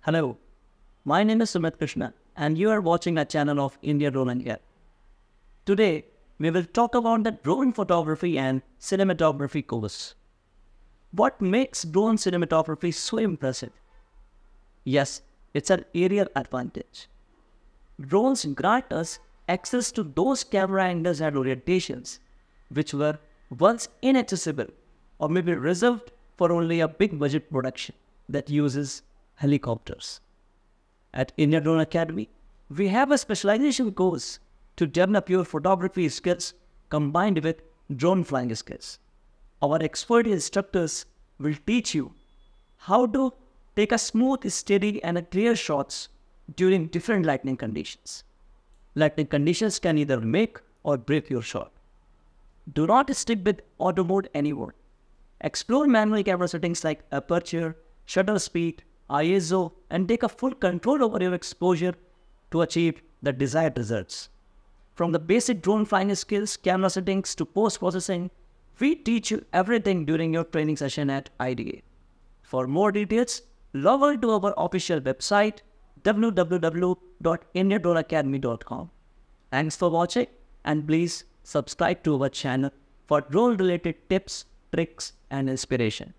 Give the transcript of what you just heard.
Hello, my name is Sumit Krishna and you are watching a channel of India Drone and Air. Today, we will talk about the drone photography and cinematography course. What makes drone cinematography so impressive? Yes, it's an aerial advantage. Drones grant us access to those camera angles and orientations which were once inaccessible or maybe reserved for only a big budget production that uses helicopters. At India Drone Academy, we have a specialization course to develop your photography skills combined with drone flying skills. Our expert instructors will teach you how to take a smooth, steady and clear shots during different lighting conditions. Lighting conditions can either make or break your shot. Do not stick with auto mode anymore. Explore manual camera settings like aperture, shutter speed, ISO, and take a full control over your exposure to achieve the desired results. From the basic drone flying skills, camera settings to post-processing, we teach you everything during your training session at IDA. For more details, log on to our official website www.indiadroneacademy.com. Thanks for watching and please subscribe to our channel for drone related tips, tricks and inspiration.